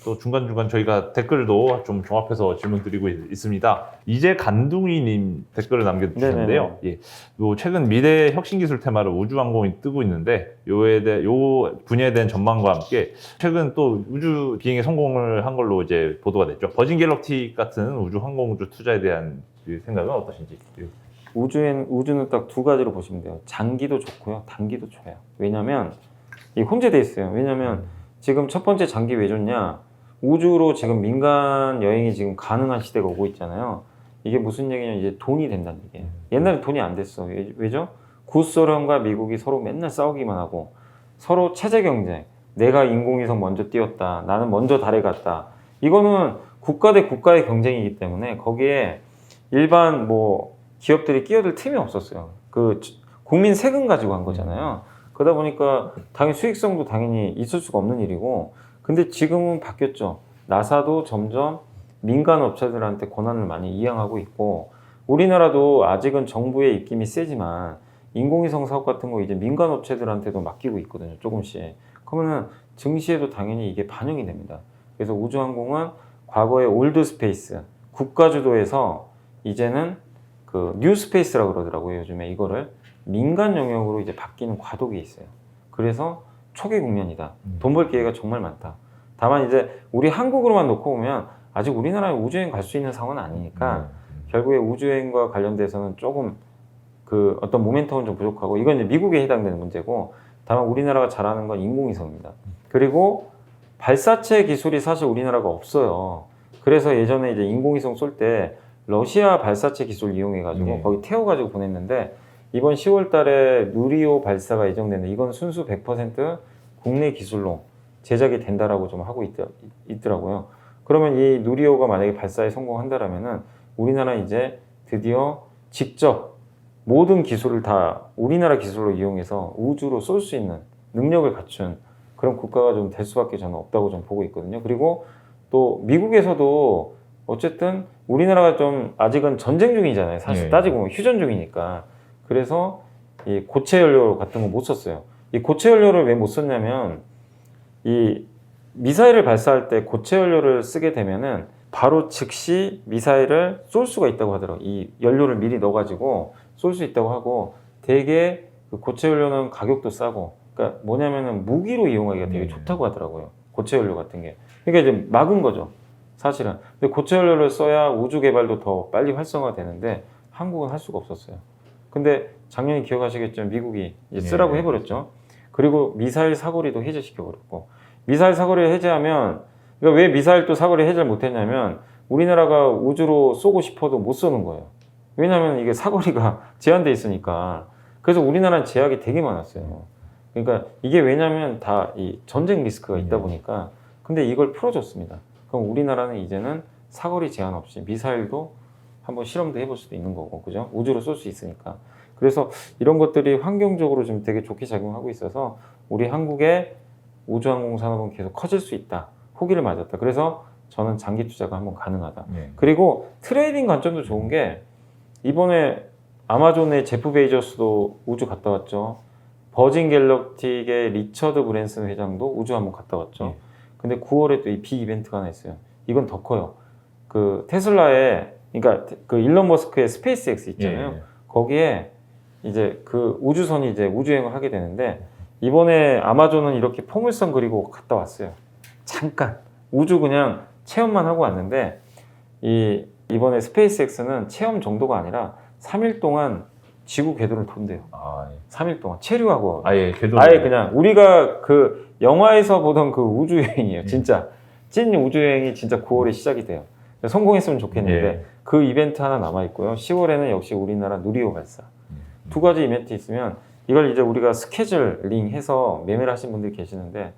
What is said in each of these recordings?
또 중간중간 저희가 댓글도 좀 종합해서 질문 드리고 있습니다. 이제 간둥이님 댓글을 남겨주셨는데요. 예, 요 최근 미래 혁신기술 테마로 우주항공이 뜨고 있는데 요 분야에 대한 전망과 함께 최근 또 우주 비행에 성공을 한 걸로 이제 보도가 됐죠. 버진 갤럭틱 같은 우주 투자에 대한 그 생각은 어떠신지? 우주는 딱 두 가지로 보시면 돼요. 장기도 좋고요, 단기도 좋아요. 왜냐면 이 혼재돼 있어요. 왜냐면 지금 첫 번째 장기 왜 좋냐? 우주로 지금 민간 여행이 지금 가능한 시대가 오고 있잖아요. 이게 무슨 얘기냐? 이제 돈이 된다는 얘기예요. 옛날에 돈이 안 됐어. 왜죠? 구소련과 미국이 서로 맨날 싸우기만 하고 서로 체제 경쟁. 내가 인공위성 먼저 띄웠다. 나는 먼저 달에 갔다. 이거는 국가 대 국가의 경쟁이기 때문에 거기에 일반 뭐 기업들이 끼어들 틈이 없었어요. 그 국민 세금 가지고 한 거잖아요. 그러다 보니까 당연히 수익성도 당연히 있을 수가 없는 일이고, 근데 지금은 바뀌었죠. 나사도 점점 민간 업체들한테 권한을 많이 이양하고 있고, 우리나라도 아직은 정부의 입김이 세지만 인공위성 사업 같은 거 이제 민간 업체들한테도 맡기고 있거든요. 조금씩. 그러면은 증시에도 당연히 이게 반영이 됩니다. 그래서 우주항공은 과거의 올드 스페이스, 국가 주도에서 이제는 그 뉴 스페이스라고 그러더라고요. 요즘에 이거를 민간 영역으로 이제 바뀌는 과도기에 있어요. 그래서 초기 국면이다. 돈 벌 기회가 정말 많다. 다만 이제 우리 한국으로만 놓고 보면 아직 우리나라에 우주여행 갈 수 있는 상황은 아니니까 결국에 우주여행과 관련돼서는 조금 그 어떤 모멘텀은 좀 부족하고, 이건 이제 미국에 해당되는 문제고, 다만 우리나라가 잘하는 건 인공위성입니다. 그리고 발사체 기술이 사실 우리나라가 없어요. 그래서 예전에 이제 인공위성 쏠 때 러시아 발사체 기술 이용해가지고 거기 태워가지고 보냈는데, 이번 10월 달에 누리호 발사가 예정되는데 이건 순수 100% 국내 기술로 제작이 된다라고 좀 하고 있더라고요. 그러면 이 누리호가 만약에 발사에 성공한다라면은 우리나라는 이제 드디어 직접 모든 기술을 다 우리나라 기술로 이용해서 우주로 쏠 수 있는 능력을 갖춘 그런 국가가 좀 될 수밖에 저는 없다고 좀 보고 있거든요. 그리고 또 미국에서도 어쨌든 우리나라가 좀 아직은 전쟁 중이잖아요. 사실 따지고 보면 휴전 중이니까. 그래서 이 고체 연료 같은 거 못 썼어요. 이 고체 연료를 왜 못 썼냐면, 이 미사일을 발사할 때 고체 연료를 쓰게 되면은 바로 즉시 미사일을 쏠 수가 있다고 하더라고요. 이 연료를 미리 넣어가지고 쏠 수 있다고 하고, 되게 그 고체 연료는 가격도 싸고, 그러니까 뭐냐면은 무기로 이용하기가 되게 좋다고 하더라고요. 고체 연료 같은 게. 그러니까 이제 막은 거죠, 사실은. 근데 고체 연료를 써야 우주 개발도 더 빨리 활성화되는데 한국은 할 수가 없었어요. 근데 작년에 기억하시겠지만 미국이 이제 쓰라고 해버렸죠. 그리고 미사일 사거리도 해제시켜버렸고, 미사일 사거리를 해제하면, 그러니까 왜 미사일 또 사거리 해제를 못했냐면 우리나라가 우주로 쏘고 싶어도 못 쏘는 거예요. 왜냐하면 이게 사거리가 제한돼 있으니까. 그래서 우리나라는 제약이 되게 많았어요. 그러니까 이게 왜냐하면 다 이 전쟁 리스크가 있다 보니까. 근데 이걸 풀어줬습니다. 그럼 우리나라는 이제는 사거리 제한 없이 미사일도 한번 실험도 해볼 수도 있는 거고, 그죠? 우주로 쏠 수 있으니까. 그래서 이런 것들이 환경적으로 좀 되게 좋게 작용하고 있어서 우리 한국의 우주항공 산업은 계속 커질 수 있다. 호기를 맞았다. 그래서 저는 장기 투자가 한번 가능하다. 그리고 트레이딩 관점도 좋은 게, 이번에 아마존의 제프 베이저스도 우주 갔다 왔죠. 버진 갤럭틱의 리처드 브랜슨 회장도 우주 한번 갔다 왔죠. 근데 9월에 또 이 빅 이벤트가 하나 있어요. 이건 더 커요. 그 테슬라의, 그러니까 그 일론 머스크의 스페이스X 있잖아요. 거기에 이제 그 우주선이 이제 우주여행을 하게 되는데, 이번에 아마존은 이렇게 포물선 그리고 갔다 왔어요. 잠깐 우주 그냥 체험만 하고 왔는데, 이번에 스페이스X는 체험 정도가 아니라 3일 동안 지구 궤도를 돈대요. 3일 동안 체류하고 아예 그냥 우리가 그 영화에서 보던 그 우주여행이에요. 진짜 찐 우주여행이 진짜 9월에 시작이 돼요. 성공했으면 좋겠는데 그 이벤트 하나 남아있고요. 10월에는 역시 우리나라 누리호 발사. 두 가지 이벤트 있으면 이걸 이제 우리가 스케줄링 해서 매매를 하신 분들이 계시는데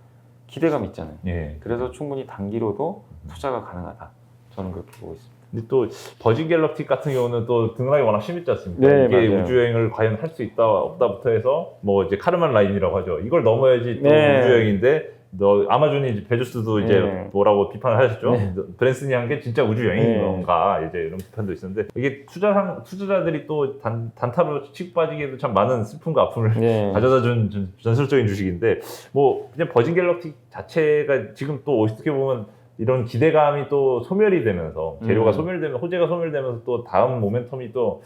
기대감 있잖아요. 그래서 충분히 단기로도 투자가 가능하다. 저는 그렇게 보고 있습니다. 근데 또 버진 갤럭틱 같은 경우는 또 등락이 워낙 심했지 않습니까? 이게 맞아요. 우주여행을 과연 할 수 있다 없다부터 해서 뭐 이제 카르만 라인이라고 하죠. 이걸 넘어야지 또 우주여행인데, 아마존이 이제 베조스도 이제 뭐라고 비판을 하셨죠. 브랜슨이 한 게 진짜 우주여행인 건가, 이제 이런 비판도 있었는데, 이게 투자자들이 또 단타로 치고 빠지기에도 참 많은 슬픔과 아픔을 가져다 준 전설적인 주식인데, 뭐 그냥 버진 갤럭틱 자체가 지금 또 어떻게 보면 이런 기대감이 또 소멸이 되면서 재료가 소멸되면 호재가 소멸되면서 또 다음 모멘텀이 또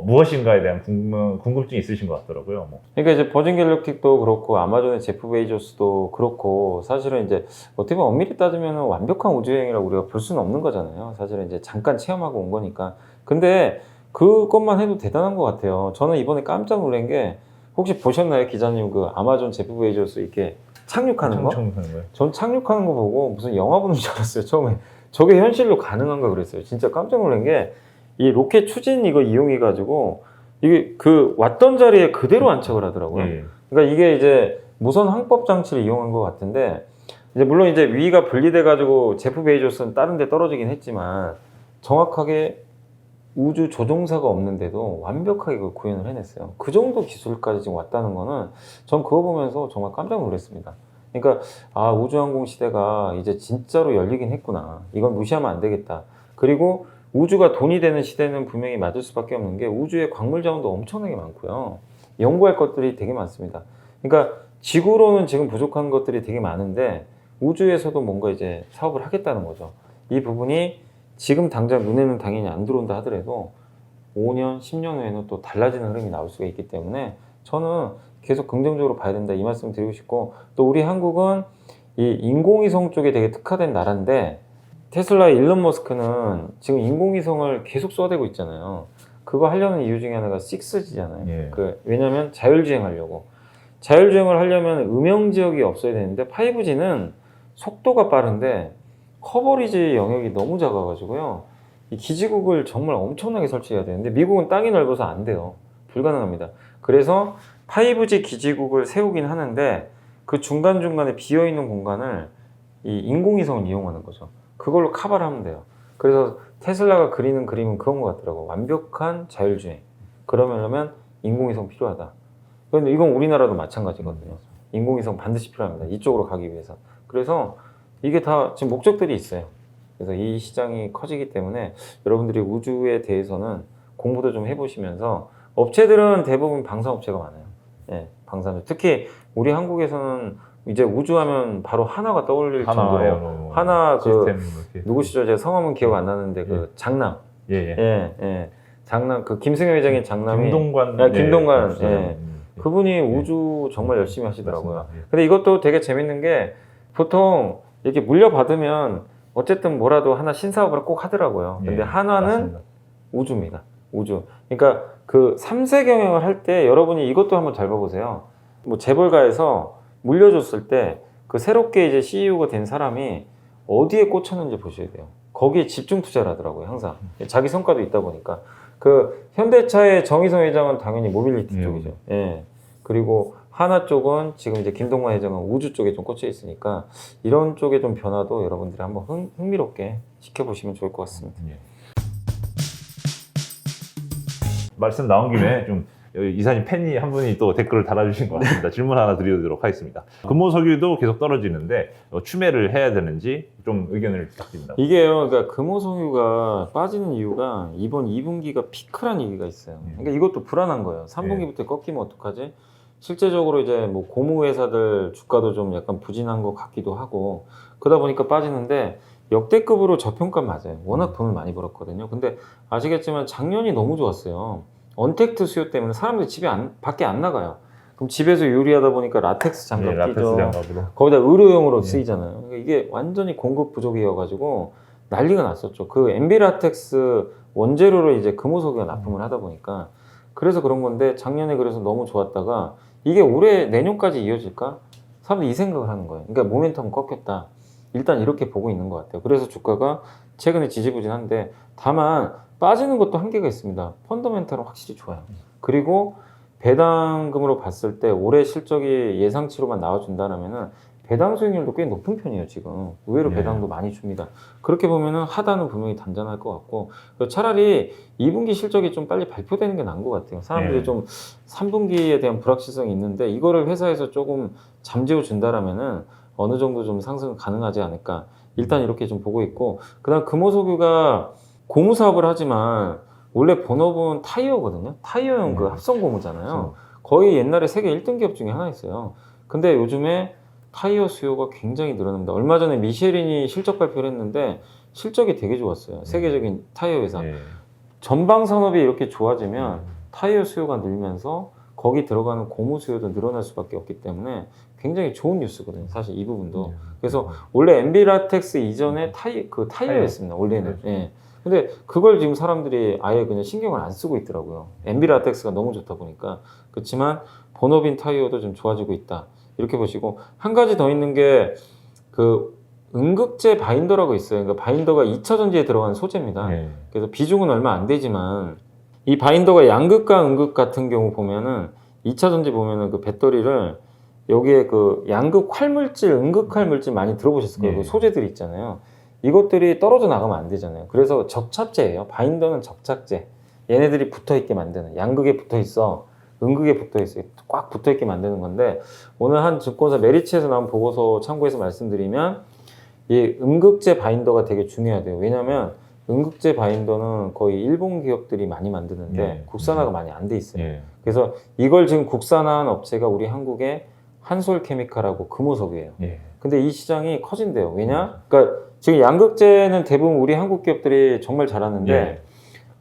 무엇인가에 대한 궁금증이 있으신 것 같더라고요. 뭐. 그러니까 이제 버진 갤럭틱도 그렇고 아마존의 제프 베이조스도 그렇고 사실은 이제 어떻게 보면 엄밀히 따지면 완벽한 우주여행이라고 우리가 볼 수는 없는 거잖아요. 사실은 이제 잠깐 체험하고 온 거니까. 근데 그것만 해도 대단한 것 같아요. 저는 이번에 깜짝 놀란 게 혹시 보셨나요, 기자님? 그 아마존 제프 베이조스 이렇게 착륙하는 거? 전 착륙하는 거 보고 무슨 영화 보는 줄 알았어요. 처음에 저게 현실로 가능한가 그랬어요. 진짜 깜짝 놀란 게 이 로켓 추진 이거 이용해 가지고 이게 그 왔던 자리에 그대로 안착을 하더라고요. 그러니까 이게 이제 무선 항법 장치를 이용한 것 같은데 이제 물론 이제 위가 분리돼 가지고 제프 베이조스는 다른 데 떨어지긴 했지만 정확하게 우주 조종사가 없는데도 완벽하게 그 구현을 해냈어요. 그 정도 기술까지 지금 왔다는 거는 전 그거 보면서 정말 깜짝 놀랐습니다. 그러니까 아, 우주항공 시대가 이제 진짜로 열리긴 했구나. 이건 무시하면 안 되겠다. 그리고 우주가 돈이 되는 시대는 분명히 맞을 수밖에 없는 게 우주의 광물 자원도 엄청나게 많고요. 연구할 것들이 되게 많습니다. 그러니까 지구로는 지금 부족한 것들이 되게 많은데 우주에서도 뭔가 이제 사업을 하겠다는 거죠. 이 부분이 지금 당장 눈에는 당연히 안 들어온다 하더라도 5년, 10년 후에는 또 달라지는 흐름이 나올 수가 있기 때문에 저는 계속 긍정적으로 봐야 된다 이 말씀 드리고 싶고 또 우리 한국은 이 인공위성 쪽에 되게 특화된 나라인데 테슬라의 일론 머스크는 지금 인공위성을 계속 쏘아대고 있잖아요. 그거 하려는 이유 중에 하나가 6G잖아요. 왜냐면 자율주행 하려고. 자율주행을 하려면 음영 지역이 없어야 되는데 5G는 속도가 빠른데 커버리지 영역이 너무 작아가지고요. 이 기지국을 정말 엄청나게 설치해야 되는데 미국은 땅이 넓어서 안 돼요. 불가능합니다. 그래서 5G 기지국을 세우긴 하는데 그 중간중간에 비어있는 공간을 이 인공위성을 이용하는 거죠. 그걸로 커버를 하면 돼요. 그래서 테슬라가 그리는 그림은 그런 것 같더라고. 완벽한 자율주행. 그러려면 인공위성 필요하다. 그런데 이건 우리나라도 마찬가지거든요. 인공위성 반드시 필요합니다. 이쪽으로 가기 위해서. 그래서 이게 다 지금 목적들이 있어요. 그래서 이 시장이 커지기 때문에 여러분들이 우주에 대해서는 공부도 좀 해보시면서 업체들은 대부분 방산업체가 많아요. 예, 방산업. 특히 우리 한국에서는 이제 우주하면 바로 하나가 떠올릴 정도로 하나 그 누구시죠? 제가 성함은 기억 안 나는데 그 장남. 장남 그 김승현 회장의 장남이 김동관. 그분이 우주 정말 열심히 하시더라고요. 근데 이것도 되게 재밌는 게 보통 이렇게 물려받으면 어쨌든 뭐라도 하나 신사업을 꼭 하더라고요. 근데 한화는 맞습니다. 우주입니다. 우주. 그러니까 그 3세 경영을 할 때 여러분이 이것도 한번 잘 봐보세요. 뭐 재벌가에서 물려줬을 때 그 새롭게 이제 CEO가 된 사람이 어디에 꽂혔는지 보셔야 돼요. 거기에 집중 투자를 하더라고요, 항상. 자기 성과도 있다 보니까. 그 현대차의 정의성 회장은 당연히 모빌리티 쪽이죠. 예. 그리고 하나 쪽은 지금 이제 김동관 회장은 우주 쪽에 좀 꽂혀 있으니까 이런 쪽에 좀 변화도 여러분들이 한번 흥미롭게 지켜보시면 좋을 것 같습니다. 말씀 나온 김에 좀 이사님 팬이 한 분이 또 댓글을 달아주신 것 같습니다. 질문 하나 드리도록 하겠습니다. 금호석유도 계속 떨어지는데 추매를 해야 되는지 좀 의견을 부탁드립니다. 이게요, 그러니까 금호석유가 빠지는 이유가 이번 2분기가 피크란 얘기가 있어요. 그러니까 이것도 불안한 거예요. 3분기부터 꺾이면 어떡하지? 실제적으로 이제 뭐 고무 회사들 주가도 좀 약간 부진한 것 같기도 하고 그러다 보니까 빠지는데 역대급으로 저평가 맞아요. 워낙 돈을 많이 벌었거든요. 근데 아시겠지만 작년이 너무 좋았어요. 언택트 수요 때문에 사람들이 밖에 안 나가요. 그럼 집에서 요리하다 보니까 라텍스 장갑 끼죠. 거기다 의료용으로 쓰이잖아요. 그러니까 이게 완전히 공급 부족이어가지고 난리가 났었죠. 그 MB 라텍스 원재료로 이제 금호석유가 납품을 하다 보니까 그래서 그런 건데 작년에 그래서 너무 좋았다가 이게 올해 내년까지 이어질까? 사람들이 이 생각을 하는 거예요. 그러니까 모멘텀 꺾였다. 일단 이렇게 보고 있는 것 같아요. 그래서 주가가 최근에 지지부진한데 다만 빠지는 것도 한계가 있습니다. 펀더멘탈은 확실히 좋아요. 그리고 배당금으로 봤을 때 올해 실적이 예상치로만 나와준다면은 배당 수익률도 꽤 높은 편이에요, 지금. 의외로 배당도 많이 줍니다. 그렇게 보면은 하단은 분명히 단단할 것 같고, 차라리 2분기 실적이 좀 빨리 발표되는 게 나은 것 같아요. 사람들이 좀 3분기에 대한 불확실성이 있는데, 이거를 회사에서 조금 잠재워 준다라면은 어느 정도 좀 상승 가능하지 않을까. 일단 이렇게 좀 보고 있고, 그 다음 금호석유가 고무 사업을 하지만, 원래 본업은 타이어거든요. 타이어용 그 합성 고무잖아요. 거의 옛날에 세계 1등 기업 중에 하나였어요. 근데 요즘에 타이어 수요가 굉장히 늘어납니다. 얼마 전에 미쉐린이 실적 발표를 했는데 실적이 되게 좋았어요. 세계적인 타이어 회사. 예. 전방 산업이 이렇게 좋아지면 타이어 수요가 늘면서 거기 들어가는 고무 수요도 늘어날 수밖에 없기 때문에 굉장히 좋은 뉴스거든요. 사실 이 부분도. 그래서 원래 엔비라텍스 이전에 타이어였습니다. 원래는. 예. 근데 그걸 지금 사람들이 아예 그냥 신경을 안 쓰고 있더라고요. 엔비라텍스가 너무 좋다 보니까. 그렇지만 본업인 타이어도 좀 좋아지고 있다. 이렇게 보시고 한 가지 더 있는 게 그 음극재 바인더라고 있어요. 그러니까 바인더가 2차 전지에 들어가는 소재입니다. 예. 그래서 비중은 얼마 안 되지만 이 바인더가 양극과 음극 같은 경우 보면은 2차 전지 보면은 그 배터리를 여기에 그 양극 활물질, 음극 활물질 많이 들어보셨을 거예요. 예. 그 소재들이 있잖아요. 이것들이 떨어져 나가면 안 되잖아요. 그래서 접착제예요. 바인더는 접착제. 얘네들이 붙어 있게 만드는, 양극에 붙어 있어, 음극에 붙어 있어, 꽉 붙어 있게 만드는 건데 오늘 한 증권사 메리츠에서 나온 보고서 참고해서 말씀드리면 이 음극재 바인더가 되게 중요하대요. 왜냐하면 음극재 바인더는 거의 일본 기업들이 많이 만드는데 예. 국산화가 많이 안 돼 있어요. 예. 그래서 이걸 지금 국산화한 업체가 우리 한국의 한솔케미칼하고 금호석이에요. 예. 근데 이 시장이 커진대요. 왜냐? 그러니까 지금 양극재는 대부분 우리 한국 기업들이 정말 잘하는데 예.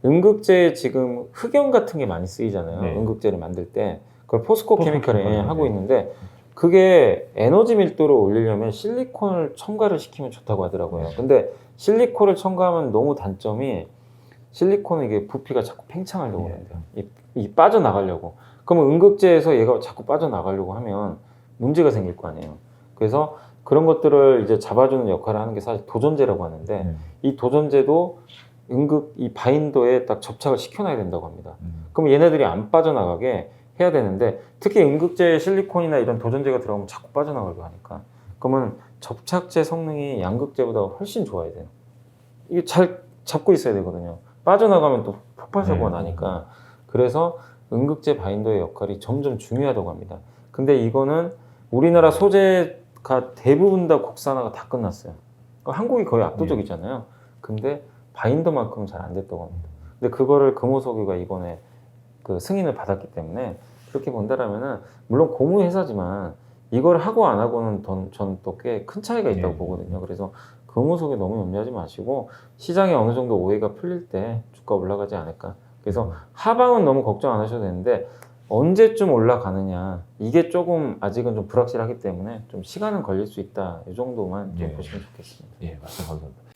음극재 지금 흑연 같은 게 많이 쓰이잖아요. 네. 음극재를 만들 때 그걸 포스코 케미칼에 케미칼, 하고 네. 있는데 그게 에너지 밀도를 올리려면 실리콘을 첨가를 시키면 좋다고 하더라고요. 근데 실리콘을 첨가하면 너무 단점이 실리콘은 이게 부피가 자꾸 팽창하려고 하는데요. 이 빠져나가려고. 그러면 음극재에서 얘가 자꾸 빠져나가려고 하면 문제가 생길 거 아니에요. 그래서 그런 것들을 이제 잡아주는 역할을 하는 게 사실 도전제라고 하는데 이 도전제도 음극 이 바인더에 딱 접착을 시켜놔야 된다고 합니다. 그럼 얘네들이 안 빠져나가게 해야 되는데 특히 음극재 실리콘이나 이런 도전제가 들어가면 자꾸 빠져나가려고 하니까 그러면 접착제 성능이 양극재보다 훨씬 좋아야 돼요. 이게 잘 잡고 있어야 되거든요. 빠져나가면 또 폭발 사고가 나니까. 그래서 음극재 바인더의 역할이 점점 중요하다고 합니다. 근데 이거는 우리나라 소재가 대부분 다 국산화가 다 끝났어요. 한국이 거의 압도적이잖아요. 근데 바인더만큼은 잘 안 됐다고 합니다. 근데 그거를 금호석유가 이번에 그 승인을 받았기 때문에 그렇게 본다라면은 물론 고무 회사지만 이걸 하고 안 하고는 전 또 꽤 큰 차이가 있다고 보거든요. 그래서 금호석유 너무 염려하지 마시고 시장에 어느 정도 오해가 풀릴 때 주가 올라가지 않을까. 그래서 하방은 너무 걱정 안 하셔도 되는데 언제쯤 올라가느냐 이게 조금 아직은 좀 불확실하기 때문에 좀 시간은 걸릴 수 있다. 이 정도만 좀 보시면 좋겠습니다. 예, 말씀 감사합니다.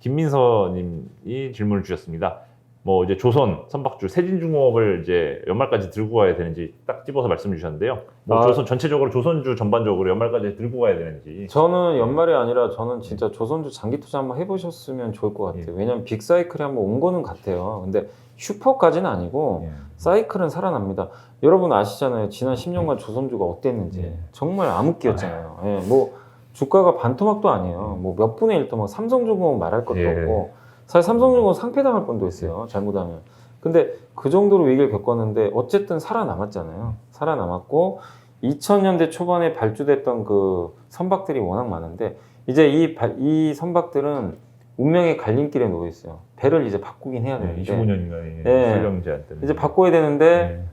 김민서님이 질문을 주셨습니다. 뭐 이제 조선, 선박주, 세진중공업을 이제 연말까지 들고 가야 되는지 딱 집어서 말씀 주셨는데요. 뭐 조선 전체적으로 조선주 전반적으로 연말까지 들고 가야 되는지. 저는 연말이 아니라 저는 진짜 조선주 장기 투자 한번 해보셨으면 좋을 것 같아요. 왜냐면 빅사이클이 한번 온 거는 같아요. 근데 슈퍼까지는 아니고 사이클은 살아납니다. 여러분 아시잖아요. 지난 10년간 조선주가 어땠는지. 정말 암흑기였잖아요. 예, 뭐 주가가 반토막도 아니에요. 뭐 몇 분의 1토막, 삼성중공업 말할 것도 없고 사실 삼성중공업 상폐당할 뻔도 했어요. 잘못하면. 근데 그 정도로 위기를 겪었는데 어쨌든 살아남았잖아요. 살아남았고 2000년대 초반에 발주됐던 그 선박들이 워낙 많은데 이제 이 선박들은 운명의 갈림길에 놓여 있어요. 배를 이제 바꾸긴 해야 되는데 25년인가 설령 제한 때문에 이제 바꿔야 되는데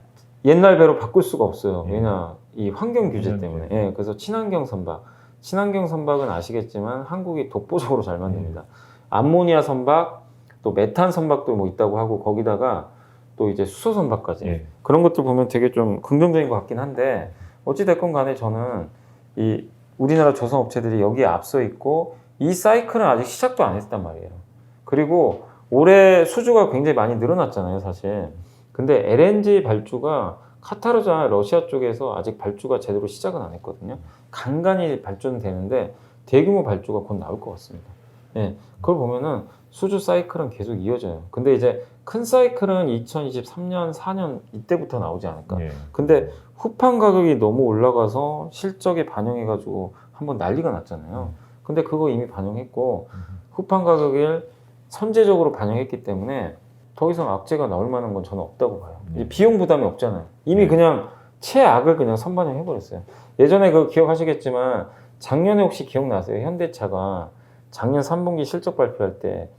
옛날 배로 바꿀 수가 없어요. 왜냐 이 환경 규제 때문에. 예, 그래서 친환경 선박은 아시겠지만 한국이 독보적으로 잘 만듭니다. 암모니아 선박, 또 메탄 선박도 뭐 있다고 하고 거기다가 또 이제 수소 선박까지 그런 것들 보면 되게 좀 긍정적인 것 같긴 한데 어찌 됐건 간에 저는 이 우리나라 조선 업체들이 여기에 앞서 있고 이 사이클은 아직 시작도 안 했단 말이에요. 그리고 올해 수주가 굉장히 많이 늘어났잖아요, 사실. 근데 LNG 발주가 카타르잖아요. 러시아 쪽에서 아직 발주가 제대로 시작은 안 했거든요. 간간히 발주는 되는데 대규모 발주가 곧 나올 것 같습니다. 예, 그걸 보면은 수주 사이클은 계속 이어져요. 근데 이제 큰 사이클은 2023년, 4년 이때부터 나오지 않을까. 근데 후판 가격이 너무 올라가서 실적에 반영해가지고 한번 난리가 났잖아요. 근데 그거 이미 반영했고 후판 가격을 선제적으로 반영했기 때문에 더 이상 악재가 나올 만한 건 저는 없다고 봐요. 이제 비용 부담이 없잖아요. 이미 그냥 최악을 그냥 선반영 해버렸어요. 예전에 그 기억하시겠지만 작년에 혹시 기억나세요? 현대차가 작년 3분기 실적 발표할 때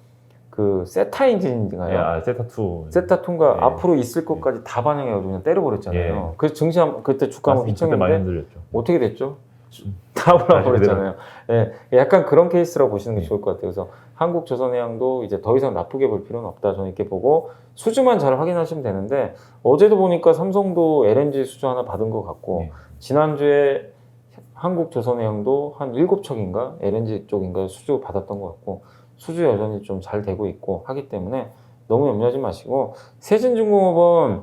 그 세타 엔진인가요? 예, 세타2. 세타2가 예. 앞으로 있을 것까지 다 반영해가지고 그냥 때려버렸잖아요. 그래서 증시 그때 주가 한번 그때 많이 휘청했는데 흔들렸죠. 어떻게 됐죠? 다 올라버렸잖아요. 예, 약간 그런 케이스라고 보시는 게 좋을 것 같아요. 그래서 한국조선해양도 이제 더 이상 나쁘게 볼 필요는 없다. 저는 이렇게 보고 수주만 잘 확인하시면 되는데 어제도 보니까 삼성도 LNG 수주 하나 받은 것 같고 예. 지난주에 한국조선해양도 한 7척인가 LNG 쪽인가 수주 받았던 것 같고 수주 여전히 좀 잘 되고 있고 하기 때문에 너무 염려하지 마시고 세진중공업은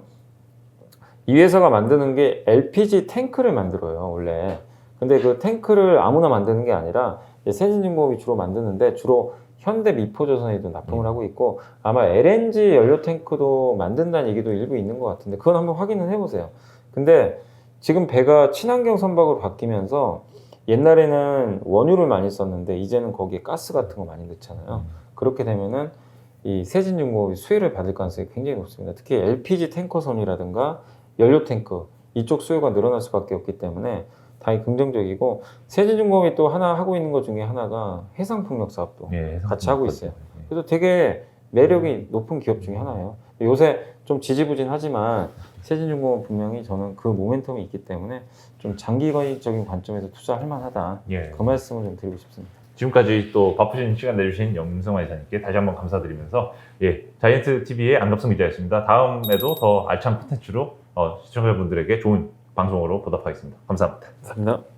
이 회사가 만드는 게 LPG 탱크를 만들어요 원래. 근데 그 탱크를 아무나 만드는 게 아니라 세진중공업이 주로 만드는데 주로 현대 미포조선에도 납품을 하고 있고 아마 LNG 연료 탱크도 만든다는 얘기도 일부 있는 것 같은데 그건 한번 확인은 해보세요. 근데 지금 배가 친환경 선박으로 바뀌면서 옛날에는 원유를 많이 썼는데 이제는 거기에 가스 같은 거 많이 넣잖아요. 그렇게 되면은 이 세진중공업이 수혜를 받을 가능성이 굉장히 높습니다. 특히 LPG 탱커선이라든가 연료 탱크 이쪽 수요가 늘어날 수밖에 없기 때문에 당연히 긍정적이고 세진중공업이 또 하나 하고 있는 것 중에 하나가 해상풍력 사업도 예, 같이 하고 있어요. 예. 그래서 되게 매력이 높은 기업 중에 하나예요. 요새 좀 지지부진하지만 세진중공업 분명히 저는 그 모멘텀이 있기 때문에 좀 장기적인 관점에서 투자할 만하다. 예. 그 말씀을 좀 드리고 싶습니다. 지금까지 또 바쁘신 시간 내주신 염승환 이사님께 다시 한번 감사드리면서 예, 자이언트 TV의 안갑성 기자였습니다. 다음에도 더 알찬 콘텐츠로 시청자분들에게 좋은 방송으로 보답하겠습니다. 감사합니다. 감사합니다.